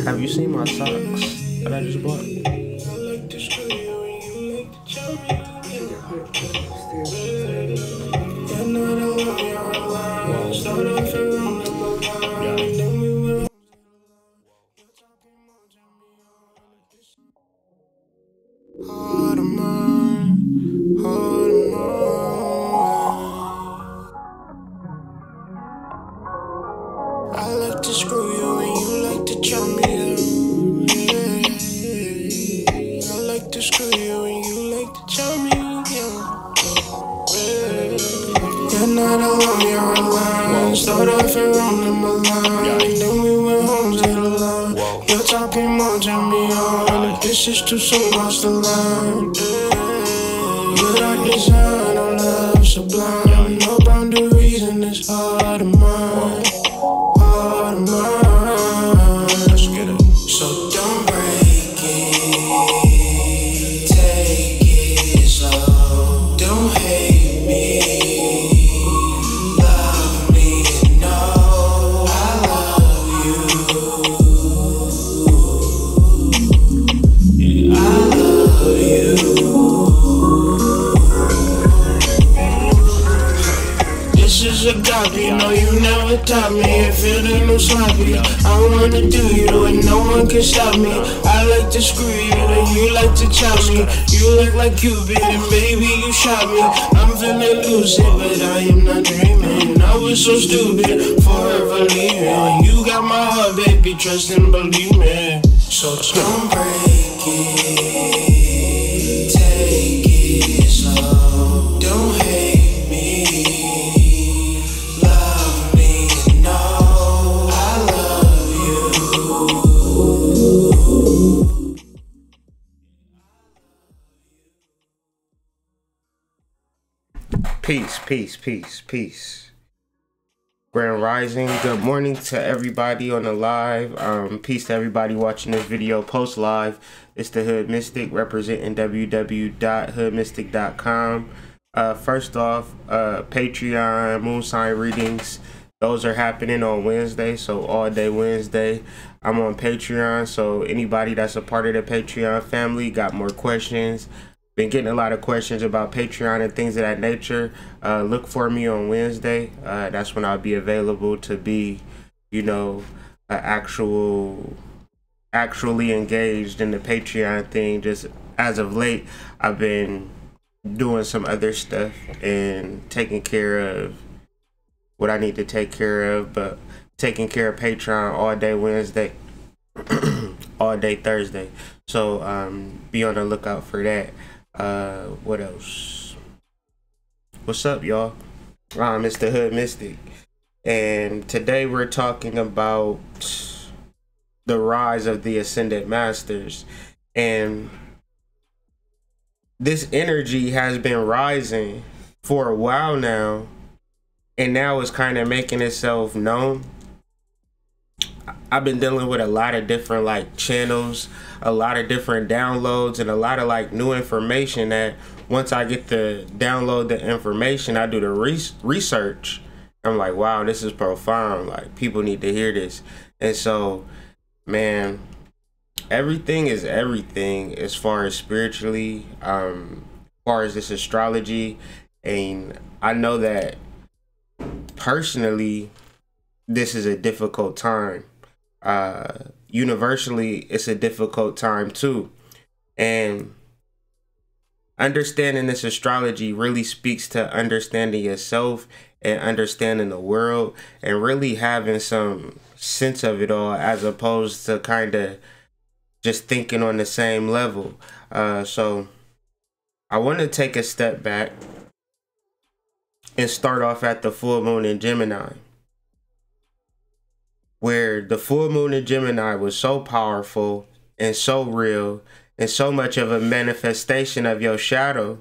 Have you seen my socks that I just bought? I like to screw you and you like to chop me up. Yeah. I like to screw you and you like to chop me up. Yeah. You're not alone, you're alone. Start off and wrong in my line. Then we went home to the line. You're talking more, turn me on. If this is too soon, cross the line. Good art design, no love sublime. No boundaries in this heart of mine. Let's get it. So don't break it, take it slow. Don't hate me, love me, know I love you. Yeah, I love you. This is a copy, no you never taught me. If it ain't no sloppy, I wanna do you the way no one can stop me. I like to screw you, then you like to chop me. You look like Cupid and baby you shot me. I'm feeling lucid, but I am not dreaming. I was so stupid, forever leaving. You got my heart, baby, trust and believe me. So don't break it, take it slow. Don't hate me, love me, know I love you. Peace, peace, peace, peace. Grand Rising. Good morning to everybody on the live. Peace to everybody watching this video post live. It's the Hood Mystic representing www.hoodmystic.com. First off, Patreon moon sign readings. Those are happening on Wednesday, so all day Wednesday. I'm on Patreon, so anybody that's a part of the Patreon family got more questions. Been getting a lot of questions about Patreon and things of that nature. Look for me on Wednesday. That's when I'll be available to be, you know, actually engaged in the Patreon thing. Just as of late, I've been doing some other stuff and taking care of what I need to take care of, but taking care of Patreon all day Wednesday, all day Thursday. So be on the lookout for that. What else? What's up, y'all? It's the Hood Mystic, and today we're talking about the rise of the Ascended Masters. And this energy has been rising for a while now, and now it's kind of making itself known. I've been dealing with a lot of different like channels, a lot of different downloads, and a lot of like new information that once I get to download the information, I do the research. I'm like, wow, this is profound. Like, people need to hear this. And so, man, everything is everything as far as spiritually, as far as this astrology. And I know that personally, this is a difficult time. Universally, it's a difficult time too. And understanding this astrology really speaks to understanding yourself and understanding the world and really having some sense of it all, as opposed to kind of just thinking on the same level. So I want to take a step back and start off at the full moon in Gemini, where the full moon in Gemini was so powerful and so real and so much of a manifestation of your shadow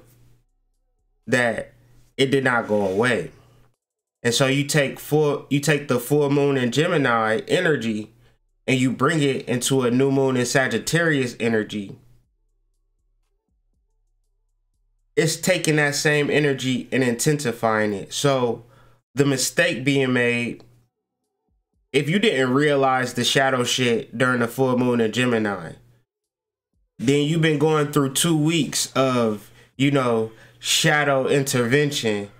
that it did not go away. And so you take the full moon in Gemini energy and you bring it into a new moon in Sagittarius energy, it's taking that same energy and intensifying it. So the mistake being made, if you didn't realize the shadow shit during the full moon in Gemini, then you've been going through 2 weeks of, you know, shadow intervention,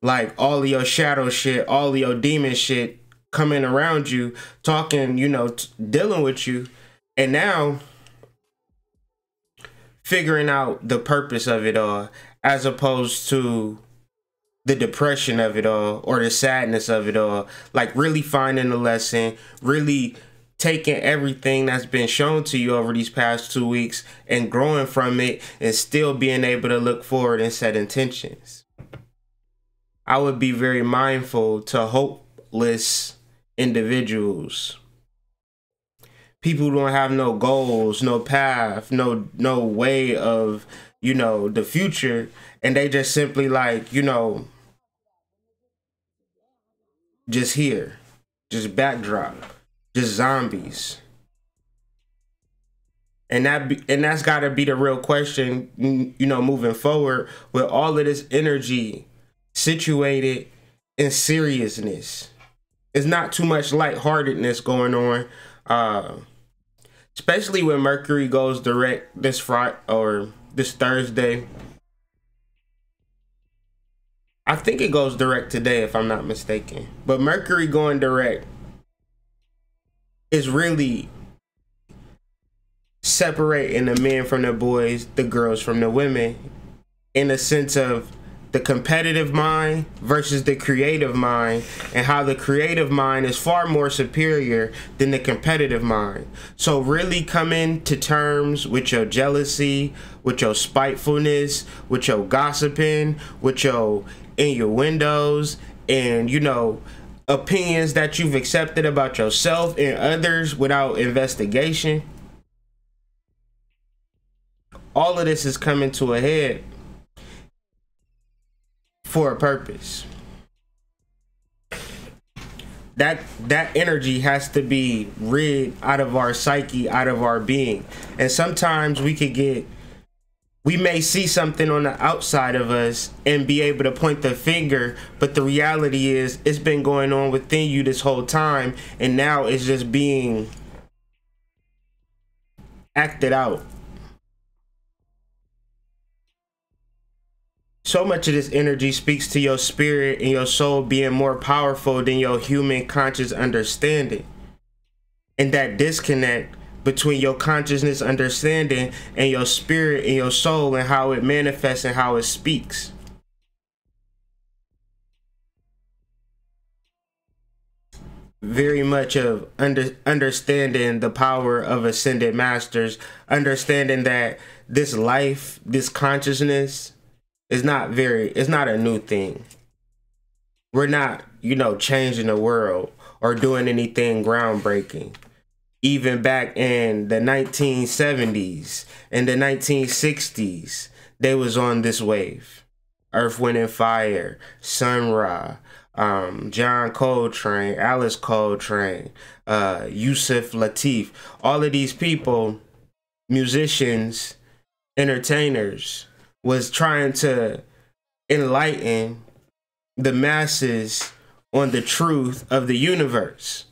like all of your shadow shit, all of your demon shit coming around you, talking, you know, dealing with you. And now figuring out the purpose of it all, as opposed to the depression of it all or the sadness of it all. Like really finding the lesson, really taking everything that's been shown to you over these past 2 weeks and growing from it, and still being able to look forward and set intentions. I would be very mindful to hopeless individuals, people who don't have no goals, no path, no way of, you know, the future, and they just simply like, you know, just here, just backdrop, just zombies. And that's got to be the real question, you know, moving forward, with all of this energy situated in seriousness. It's not too much lightheartedness going on, especially when Mercury goes direct this Friday or this Thursday. I think it goes direct today, if I'm not mistaken. But Mercury going direct is really separating the men from the boys, the girls from the women, in the sense of the competitive mind versus the creative mind, and how the creative mind is far more superior than the competitive mind. So really coming to terms with your jealousy, with your spitefulness, with your gossiping, with your innuendos, and, you know, opinions that you've accepted about yourself and others without investigation. All of this is coming to a head for a purpose. That energy has to be rid out of our psyche, out of our being. And sometimes we may see something on the outside of us and be able to point the finger, but the reality is it's been going on within you this whole time, and now it's just being acted out. So much of this energy speaks to your spirit and your soul being more powerful than your human conscious understanding. And that disconnect between your consciousness understanding and your spirit and your soul, and how it manifests and how it speaks. Very much of understanding the power of ascended masters, understanding that this life, this consciousness, it's not a new thing. We're not, you know, changing the world or doing anything groundbreaking. Even back in the 1970s and the 1960s, they was on this wave. Earth, Wind and Fire, Sun Ra, John Coltrane, Alice Coltrane, Yusuf Lateef, all of these people, musicians, entertainers, was trying to enlighten the masses on the truth of the universe.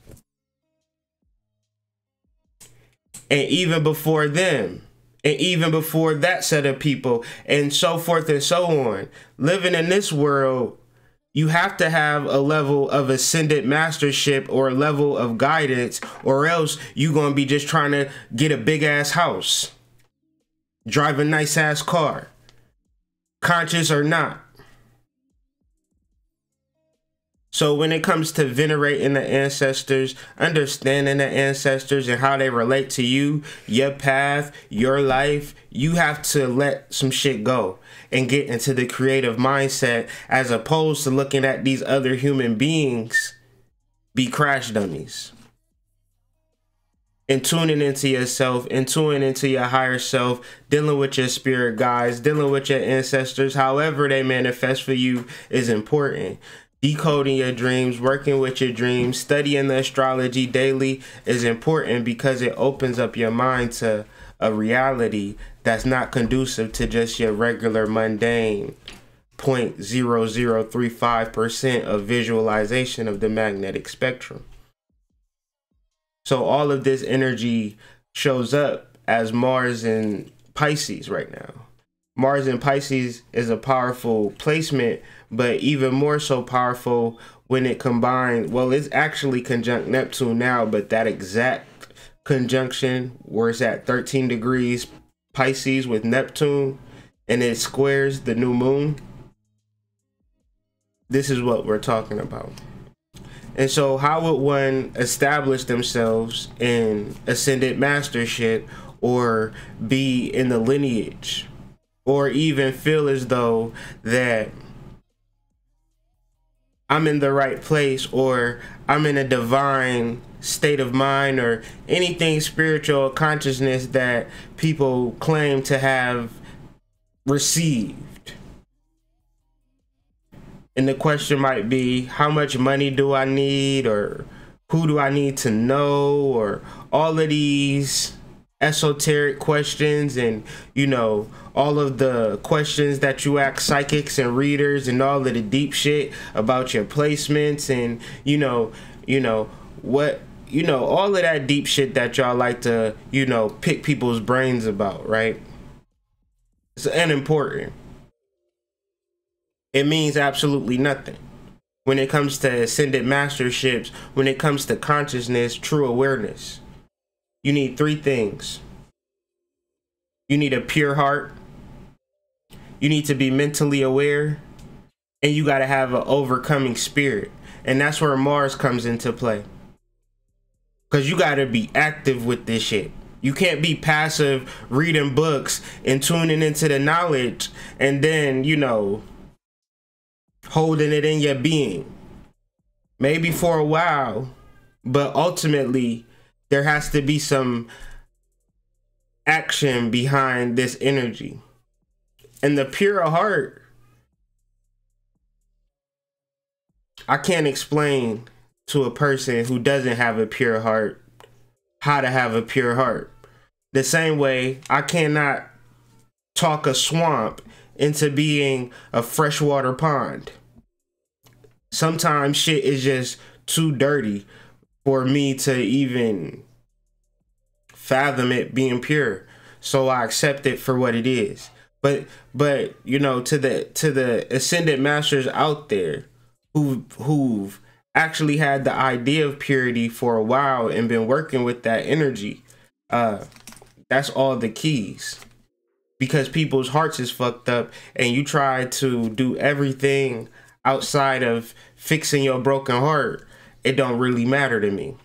And even before them, and even before that set of people, and so forth and so on, living in this world, you have to have a level of ascended mastership or a level of guidance, or else you're going to be just trying to get a big ass house, drive a nice ass car, conscious or not. So when it comes to venerating the ancestors, understanding the ancestors and how they relate to you, your path, your life, you have to let some shit go and get into the creative mindset, as opposed to looking at these other human beings be crash dummies. And tuning into yourself, and tuning into your higher self, dealing with your spirit guides, dealing with your ancestors, however they manifest for you, is important. Decoding your dreams, working with your dreams, studying the astrology daily is important because it opens up your mind to a reality that's not conducive to just your regular mundane 0.0035% of visualization of the magnetic spectrum. So all of this energy shows up as Mars in Pisces right now. Mars in Pisces is a powerful placement, but even more so powerful when it combines, well, it's actually conjunct Neptune now, but that exact conjunction where it's at 13 degrees Pisces with Neptune and it squares the new moon, this is what we're talking about. And so how would one establish themselves in ascended mastership or be in the lineage or even feel as though that I'm in the right place or I'm in a divine state of mind or anything spiritual consciousness that people claim to have received? And the question might be, how much money do I need, or who do I need to know, or all of these esoteric questions, and you know, all of the questions that you ask psychics and readers, and all of the deep shit about your placements, and all of that deep shit that y'all like to, pick people's brains about, right? It's unimportant. It means absolutely nothing. When it comes to ascended masterships, when it comes to consciousness, true awareness, you need three things. You need a pure heart. You need to be mentally aware. And you got to have an overcoming spirit. And that's where Mars comes into play. Because you got to be active with this shit. You can't be passive reading books and tuning into the knowledge and then, holding it in your being. Maybe for a while, but ultimately there has to be some action behind this energy. And the pure heart, I can't explain to a person who doesn't have a pure heart how to have a pure heart. The same way I cannot talk a swamp into being a freshwater pond. Sometimes shit is just too dirty for me to even fathom it being pure. So I accept it for what it is. But to the ascended masters out there who've actually had the idea of purity for a while and been working with that energy, that's all the keys. Because people's hearts is fucked up and you try to do everything outside of fixing your broken heart, it don't really matter to me.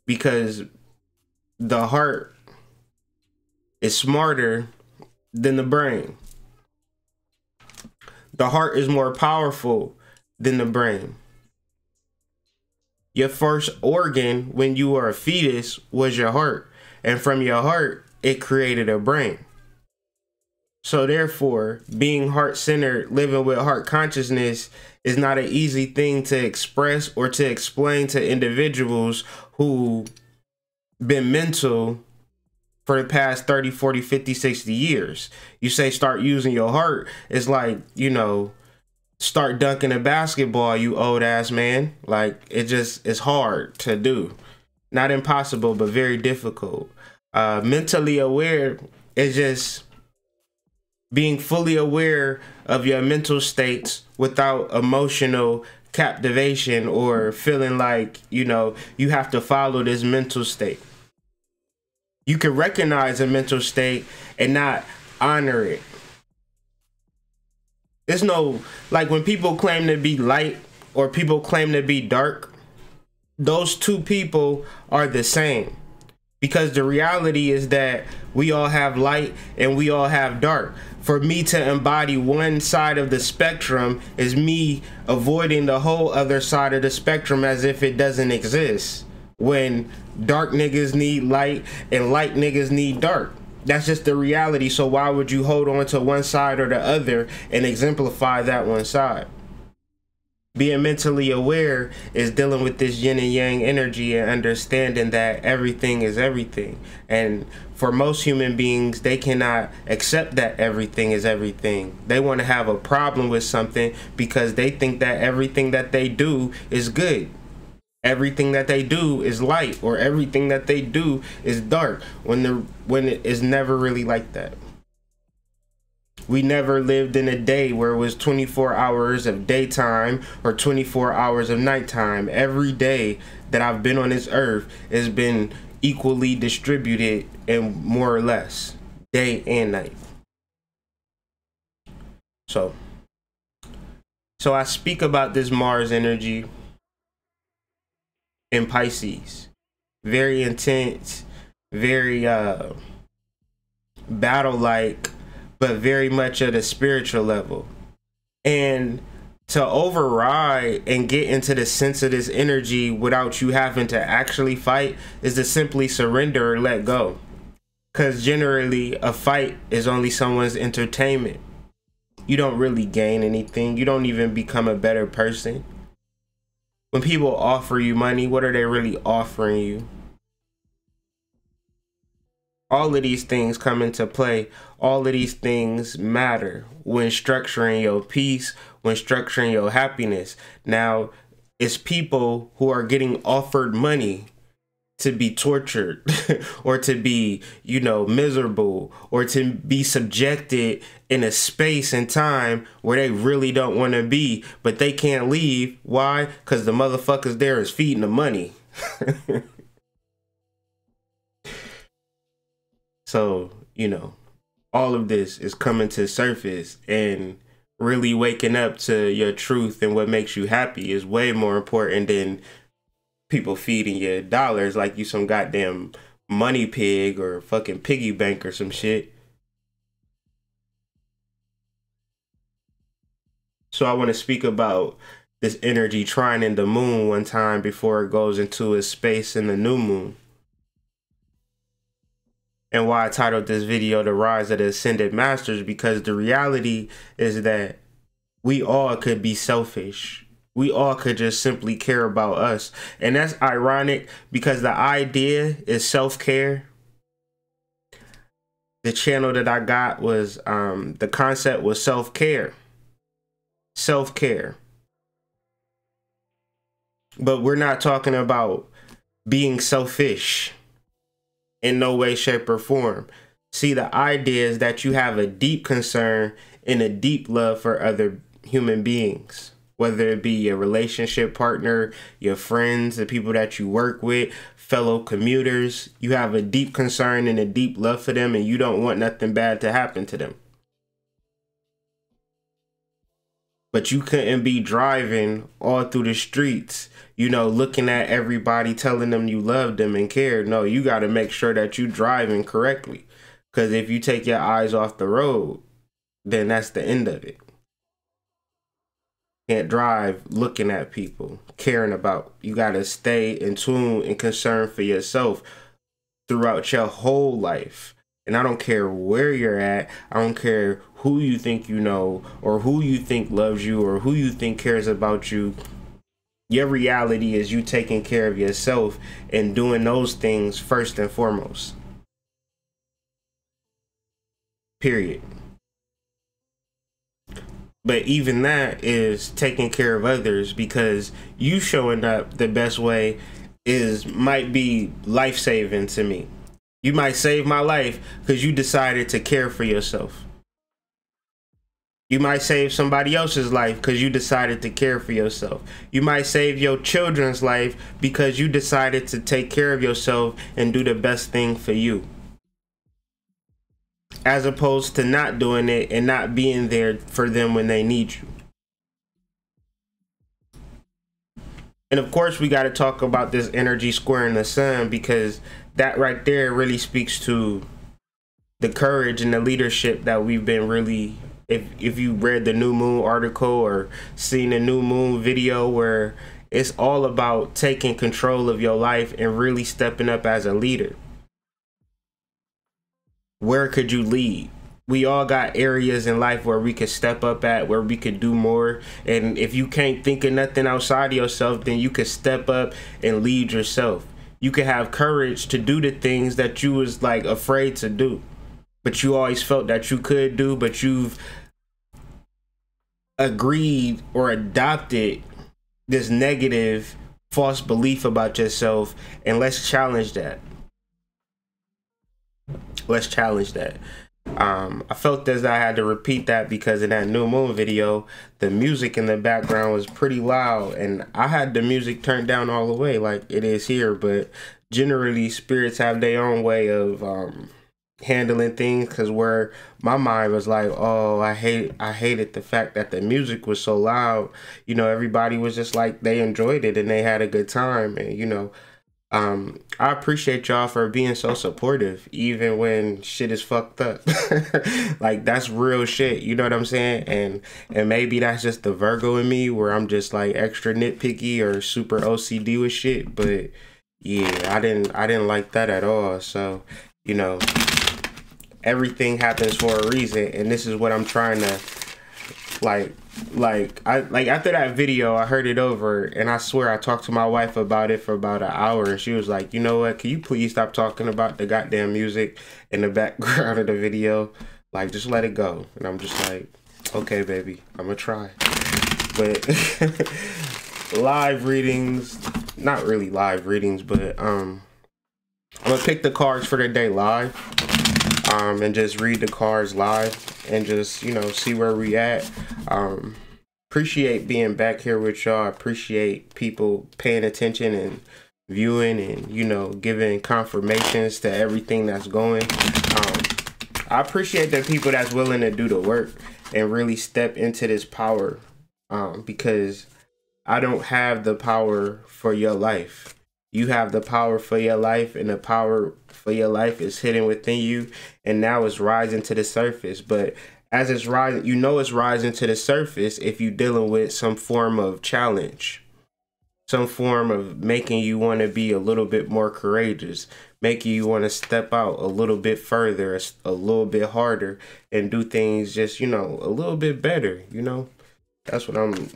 Because the heart is smarter than the brain. The heart is more powerful than the brain. Your first organ when you were a fetus was your heart. And from your heart, it created a brain. So therefore, being heart-centered, living with heart consciousness is not an easy thing to express or to explain to individuals who been mental for the past 30, 40, 50, 60 years. You say start using your heart. It's like, start dunking a basketball, you old ass man. Like, it's hard to do. Not impossible, but very difficult. Mentally aware is just being fully aware of your mental states without emotional captivation or feeling like, you have to follow this mental state. You can recognize a mental state and not honor it. There's no, like when people claim to be light or people claim to be dark, those two people are the same. Because the reality is that we all have light and we all have dark. For me to embody one side of the spectrum is me avoiding the whole other side of the spectrum as if it doesn't exist. When dark niggas need light and light niggas need dark. That's just the reality. So why would you hold on to one side or the other and exemplify that one side? Being mentally aware is dealing with this yin and yang energy and understanding that everything is everything. And for most human beings, they cannot accept that everything is everything. They want to have a problem with something because they think that everything that they do is good. Everything that they do is light, or everything that they do is dark, when it is never really like that. We never lived in a day where it was 24 hours of daytime or 24 hours of nighttime. Every day that I've been on this earth has been equally distributed, and more or less day and night. So I speak about this Mars energy in Pisces. Very intense, very battle-like, but very much at a spiritual level. And to override and get into the sense of this energy without you having to actually fight is to simply surrender or let go. Because generally a fight is only someone's entertainment. You don't really gain anything. You don't even become a better person. When people offer you money, what are they really offering you? All of these things come into play. All of these things matter when structuring your peace, when structuring your happiness. Now, it's people who are getting offered money to be tortured or to be, miserable, or to be subjected in a space and time where they really don't want to be, but they can't leave. Why? Because the motherfuckers there is feeding the money. So, all of this is coming to surface, and really waking up to your truth and what makes you happy is way more important than people feeding you dollars like you some goddamn money pig or fucking piggy bank or some shit. So I want to speak about this energy trining the moon one time before it goes into its space in the new moon. And why I titled this video The Rise of the Ascended Masters, because the reality is that we all could be selfish. We all could just simply care about us. And that's ironic because the idea is self-care. The channel that I got was, the concept was self-care. Self-care. But we're not talking about being selfish in no way, shape, or form. See, the idea is that you have a deep concern and a deep love for other human beings, whether it be your relationship partner, your friends, the people that you work with, fellow commuters. You have a deep concern and a deep love for them, and you don't want nothing bad to happen to them. But you couldn't be driving all through the streets, looking at everybody, telling them you love them and care. No, you got to make sure that you driving correctly. Because if you take your eyes off the road, then that's the end of it. Can't drive looking at people, caring about. You got to stay in tune and concerned for yourself throughout your whole life. And I don't care where you're at. I don't care who you think you know, or who you think loves you, or who you think cares about you. Your reality is you taking care of yourself and doing those things first and foremost. Period. But even that is taking care of others, because you showing up the best way might be life-saving to me. You might save my life because you decided to care for yourself. You might save somebody else's life because you decided to care for yourself. You might save your children's life because you decided to take care of yourself and do the best thing for you. As opposed to not doing it and not being there for them when they need you. And of course, we got to talk about this energy squaring the sun, because that right there really speaks to the courage and the leadership that we've been really, if you read the New Moon article or seen the New Moon video, where it's all about taking control of your life and really stepping up as a leader. where could you lead? We all got areas in life where we could step up at, where we could do more. And if you can't think of nothing outside of yourself, then you could step up and lead yourself. You could have courage to do the things that you was like afraid to do, but you always felt that you could do, but you've agreed or adopted this negative false belief about yourself. And let's challenge that. Let's challenge that. I felt as I had to repeat that because in that new moon video, the music in the background was pretty loud, and I had the music turned down all the way like it is here. But generally, spirits have their own way of handling things, because where my mind was like, oh, I hated the fact that the music was so loud. You know, everybody was just like, they enjoyed it and they had a good time. And you know, I appreciate y'all for being so supportive even when shit is fucked up. Like, that's real shit, you know what I'm saying? And maybe that's just the Virgo in me, where I'm just like extra nitpicky or super OCD with shit. But yeah, I didn't like that at all. So, you know, everything happens for a reason, and this is what I'm trying to like after that video, I heard it over, and I swear I talked to my wife about it for about an hour, and she was like, you know what, can you please stop talking about the goddamn music in the background of the video? Like, just let it go. And I'm just like, okay, baby, I'm gonna try. But live readings, not really live readings, but I'm gonna pick the cards for the day live, and just read the cards live and just, you know, see where we at. Appreciate being back here with y'all. Appreciate people paying attention and viewing and, you know, giving confirmations to everything that's going. I appreciate the people that's willing to do the work and really step into this power, because I don't have the power for your life. You have the power for your life, and the power for your life is hidden within you, and now it's rising to the surface. But as it's rising, you know it's rising to the surface if you're dealing with some form of challenge, some form of making you want to be a little bit more courageous, making you want to step out a little bit further, a little bit harder, and do things just, you know, a little bit better, you know? That's what I'm,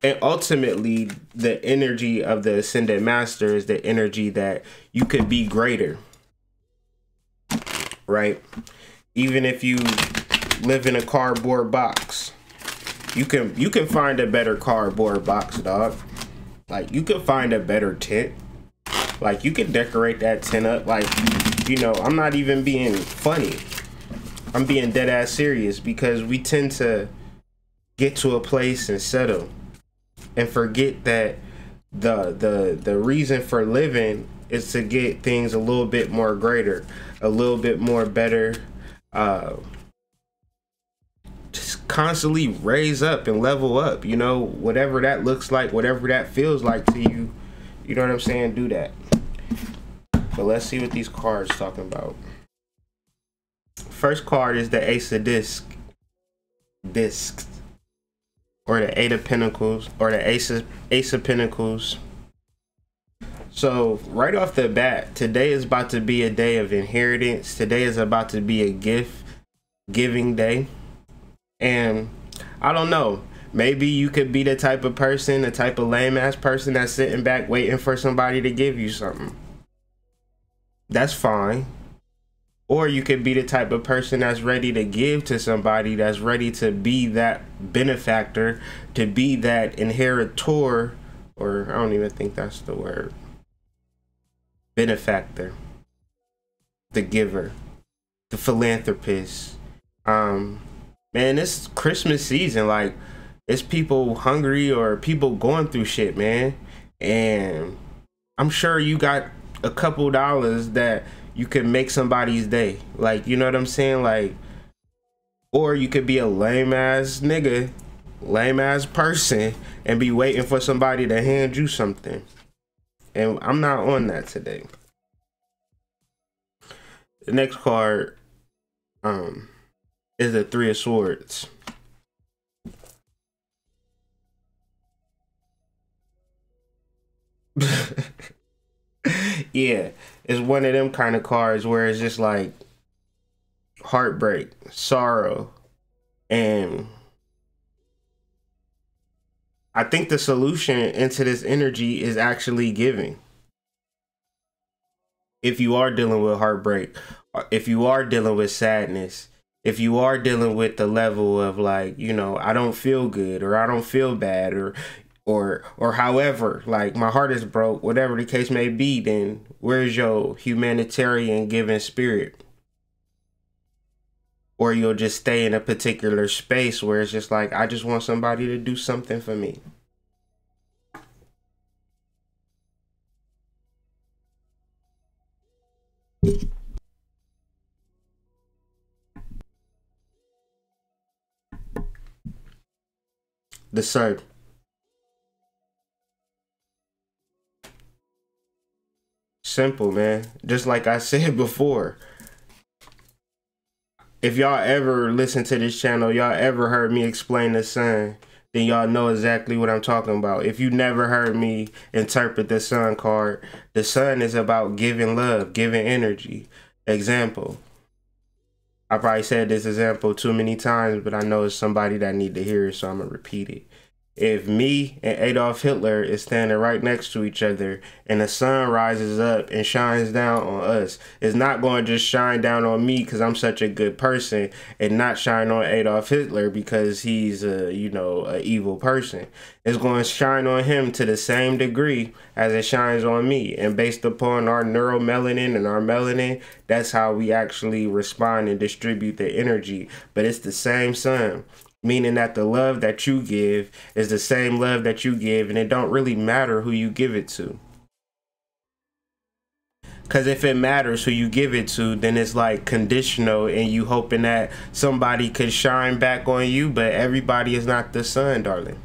and ultimately, the energy of the Ascended Master is the energy that you could be greater, right? Even if you live in a cardboard box, you can find a better cardboard box, dog. Like, you can find a better tent. Like, you can decorate that tent up. Like, you know, I'm not even being funny. I'm being dead ass serious, because we tend to get to a place and settle and forget that the reason for living is to get things a little bit more greater, a little bit more better. Just constantly raise up and level up, you know, whatever that looks like, whatever that feels like to you, you know what I'm saying? Do that. But let's see what these cards talking about. First card is the Ace of Discs, or the Eight of Pentacles, or the Ace of Pentacles. So right off the bat, today is about to be a day of inheritance. Today is about to be a gift giving day. And I don't know, maybe you could be the type of person, the type of lame ass person that's sitting back waiting for somebody to give you something. That's fine. Or you could be the type of person that's ready to give to somebody, that's ready to be that benefactor, to be that inheritor, or I don't even think that's the word. Benefactor, the giver, the philanthropist. Man, this Christmas season, like, it's people hungry or people going through shit, man. And I'm sure you got a couple dollars that you could make somebody's day. Like, you know what I'm saying? Like, or you could be a lame ass nigga, lame ass person, and be waiting for somebody to hand you something. And I'm not on that today. The next card is the Three of Swords. Yeah, it's one of them kind of cards where it's just like heartbreak, sorrow, and I think the solution into this energy is actually giving. If you are dealing with heartbreak, if you are dealing with sadness, if you are dealing with the level of like, you know, I don't feel good or I don't feel bad or however, like my heart is broke, whatever the case may be, then where's your humanitarian giving spirit? Or you'll just stay in a particular space where it's just like, I just want somebody to do something for me. The sun. Simple, man. Just like I said before. If y'all ever listen to this channel, y'all ever heard me explain the sun, then y'all know exactly what I'm talking about. If you never heard me interpret the sun card, the sun is about giving love, giving energy. Example. I probably said this example too many times, but I know it's somebody that need to hear it, so I'm gonna repeat it. If me and Adolf Hitler is standing right next to each other and the sun rises up and shines down on us, it's not going to just shine down on me because I'm such a good person and not shine on Adolf Hitler because he's a, you know, a evil person. It's going to shine on him to the same degree as it shines on me. And based upon our neuromelanin and our melanin, that's how we actually respond and distribute the energy. But it's the same sun. Meaning that the love that you give is the same love that you give, and it don't really matter who you give it to. Because if it matters who you give it to, then it's like conditional and you hoping that somebody could shine back on you, but everybody is not the sun, darling.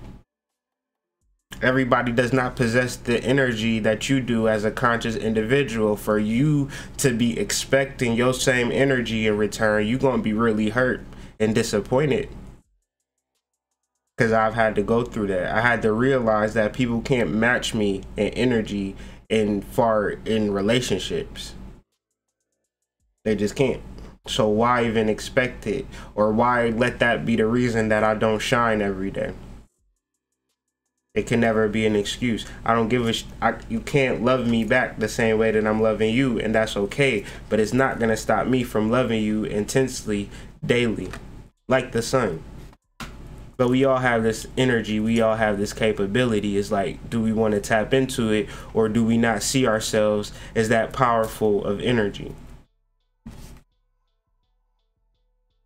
Everybody does not possess the energy that you do as a conscious individual. For you to be expecting your same energy in return, you're going to be really hurt and disappointed. Because I've had to go through that. I had to realize that people can't match me in energy in relationships. They just can't. So why even expect it? Or why let that be the reason that I don't shine every day? It can never be an excuse. I don't give you can't love me back the same way that I'm loving you, and that's okay. But it's not gonna stop me from loving you intensely, daily, like the sun. But we all have this energy, we all have this capability. It's like, do we want to tap into it, or do we not see ourselves as that powerful of energy?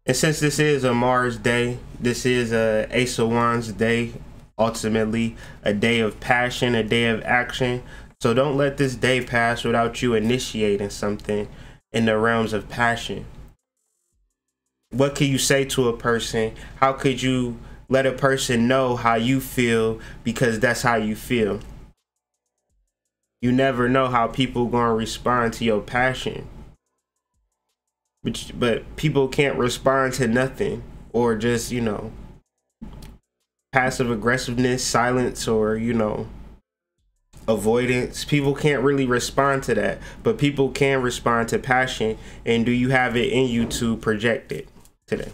And since this is a Mars day, this is a Ace of Wands day, ultimately a day of passion, a day of action. So don't let this day pass without you initiating something in the realms of passion. What can you say to a person? How could you let a person know how you feel, because that's how you feel? You never know how people gonna respond to your passion. But people can't respond to nothing, or just, you know, passive aggressiveness, silence, or, you know, avoidance. People can't really respond to that, but people can respond to passion. And do you have it in you to project it today?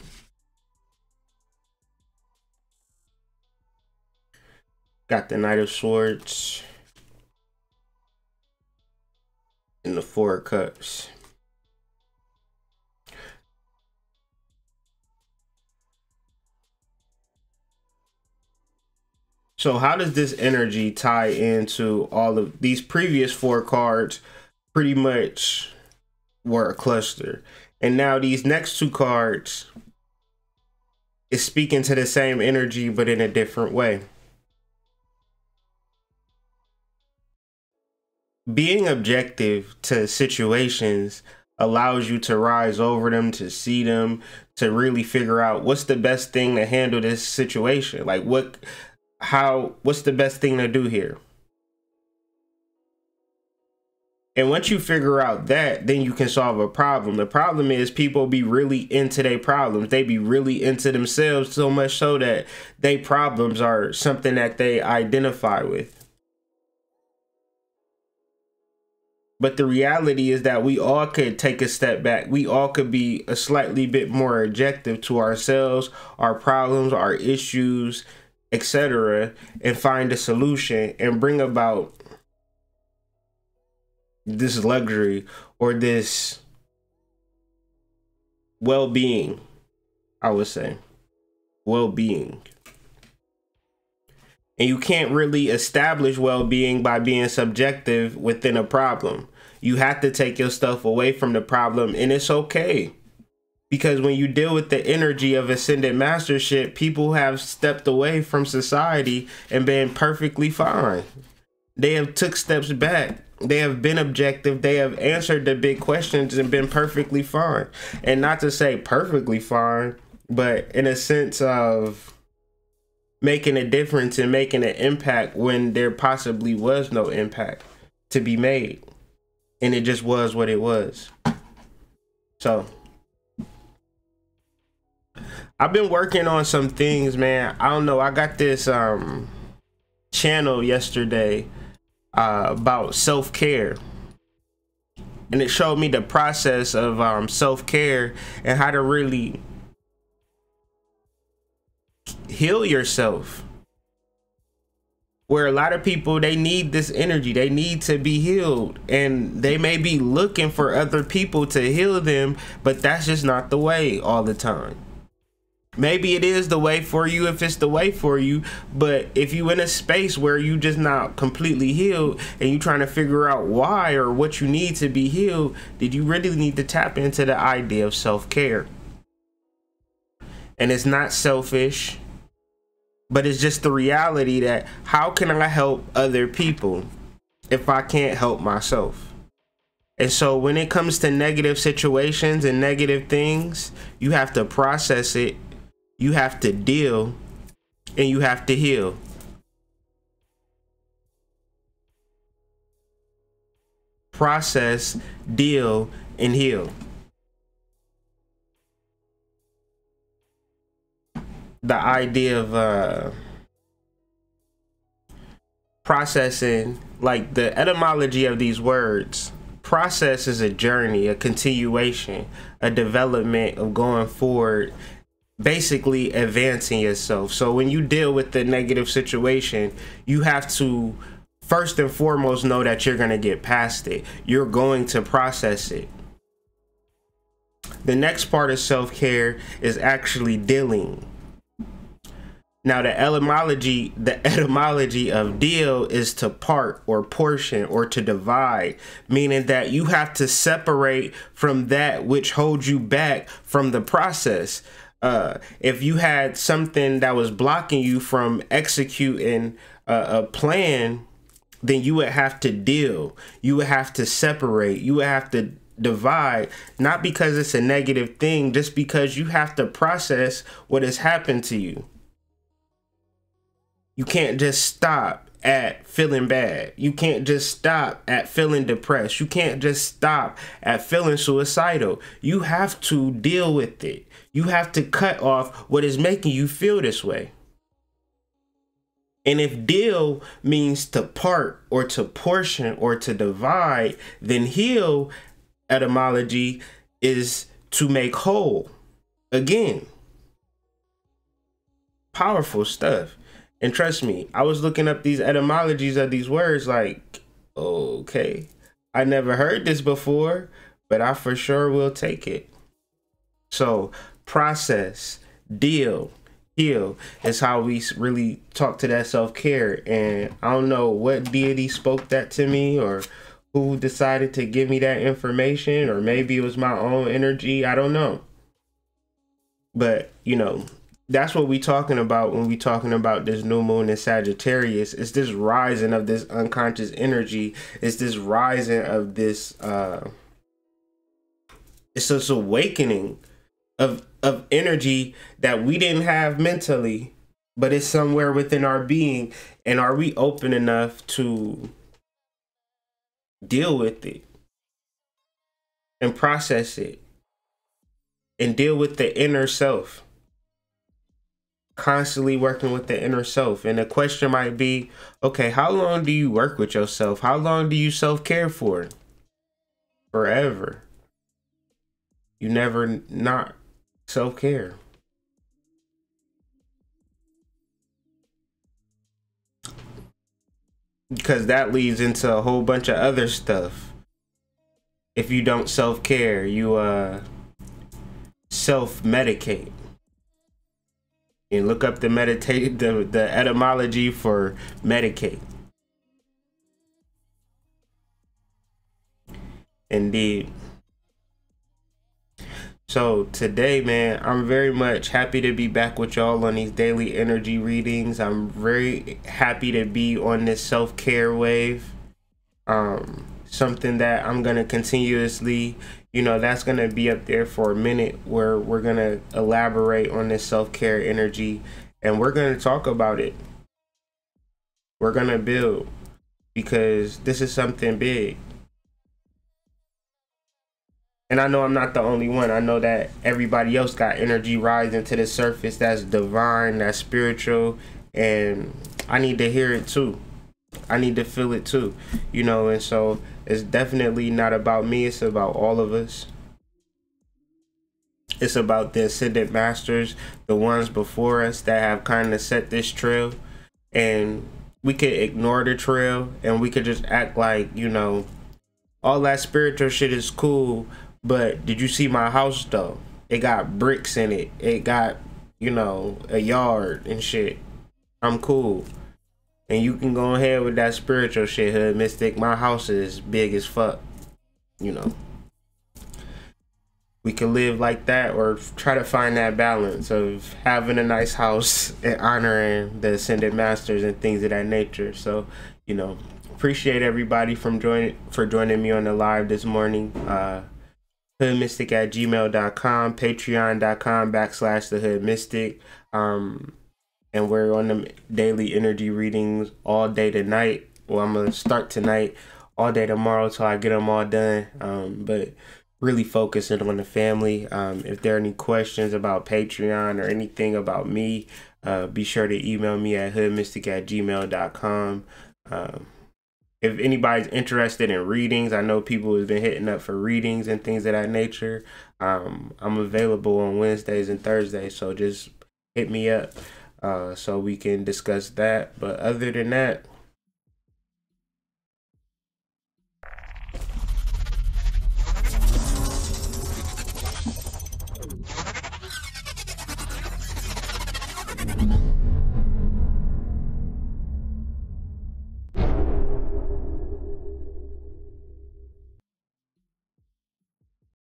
Got the Knight of Swords and the Four of Cups. So how does this energy tie into all of these previous four cards? Pretty much were a cluster. And now these next two cards is speaking to the same energy, but in a different way. Being objective to situations allows you to rise over them, to see them, to really figure out what's the best thing to handle this situation. Like what's the best thing to do here? And once you figure out that, then you can solve a problem. The problem is people be really into their problems. They be really into themselves, so much so that their problems are something that they identify with. But the reality is that we all could take a step back. We all could be a slightly bit more objective to ourselves, our problems, our issues, etc., and find a solution and bring about this luxury or this well-being, I would say. Well-being. And you can't really establish well-being by being subjective within a problem. You have to take your stuff away from the problem, and it's okay. Because when you deal with the energy of ascended mastership, people have stepped away from society and been perfectly fine. They have took steps back. They have been objective. They have answered the big questions and been perfectly fine. And not to say perfectly fine, but in a sense of making a difference and making an impact when there possibly was no impact to be made. And it just was what it was. So I've been working on some things, man. I don't know. I got this channel yesterday about self-care. And it showed me the process of self-care and how to really heal yourself. Where a lot of people, they need this energy, they need to be healed, and they may be looking for other people to heal them, but that's just not the way all the time. Maybe it is the way for you if it's the way for you, but if you in a space where you just not completely healed and you trying to figure out why or what you need to be healed, did you really need to tap into the idea of self-care? And it's not selfish, but it's just the reality that how can I help other people if I can't help myself? And so when it comes to negative situations and negative things, you have to process it, you have to deal, and you have to heal. Process, deal, and heal. The idea of processing, like the etymology of these words, process is a journey, a continuation, a development of going forward, basically advancing yourself. So when you deal with the negative situation, you have to first and foremost know that you're going to get past it. You're going to process it. The next part of self-care is actually dealing. Now the etymology of deal is to part or portion or to divide, meaning that you have to separate from that which holds you back from the process. If you had something that was blocking you from executing a plan, then you would have to deal. You would have to separate. You would have to divide, not because it's a negative thing, just because you have to process what has happened to you. You can't just stop at feeling bad. You can't just stop at feeling depressed. You can't just stop at feeling suicidal. You have to deal with it. You have to cut off what is making you feel this way. And if deal means to part or to portion or to divide, then heal etymology is to make whole. Again, powerful stuff. And trust me, I was looking up these etymologies of these words like, okay, I never heard this before, but I for sure will take it. So process, deal, heal is how we really talk to that self-care. And I don't know what deity spoke that to me or who decided to give me that information, or maybe it was my own energy. I don't know. But, you know, that's what we talking about when we talking about this new moon in Sagittarius. It's this rising of this unconscious energy. It's this rising of this, it's this awakening of energy that we didn't have mentally, but it's somewhere within our being. And are we open enough to deal with it and process it and deal with the inner self? Constantly working with the inner self. And the question might be, okay, how long do you work with yourself? How long do you self-care for? forever. You never not self-care. Because that leads into a whole bunch of other stuff. If you don't self-care, you self-medicate. And look up the etymology for medicate. Indeed. So today, man, I'm very much happy to be back with y'all on these daily energy readings. I'm very happy to be on this self-care wave. Something that I'm gonna continuously, that's gonna be up there for a minute, where we're gonna elaborate on this self-care energy, and we're gonna talk about it. We're gonna build, because this is something big. And I know I'm not the only one. I know that everybody else got energy rising to the surface that's divine, that's spiritual, and I need to hear it too. I need to feel it too, and so it's definitely not about me. It's about all of us. It's about the ascended masters, the ones before us that have kind of set this trail, and we could ignore the trail and we could just act like, all that spiritual shit is cool. But did you see my house though? It got bricks in it. It got, a yard and shit. I'm cool. And you can go ahead with that spiritual shit, Hood Mystic. My house is big as fuck. We can live like that, or try to find that balance of having a nice house and honoring the ascended masters and things of that nature. So, appreciate everybody for joining me on the live this morning. hoodmystic@gmail.com, patreon.com/thehoodmystic. And we're on the daily energy readings all day tonight. Well, I'm gonna start tonight, all day tomorrow till I get them all done. But really focusing on the family. If there are any questions about Patreon or anything about me, be sure to email me at hoodmystic@gmail.com. If anybody's interested in readings, I know people have been hitting up for readings and things of that nature. I'm available on Wednesdays and Thursdays, so just hit me up so we can discuss that. But other than that,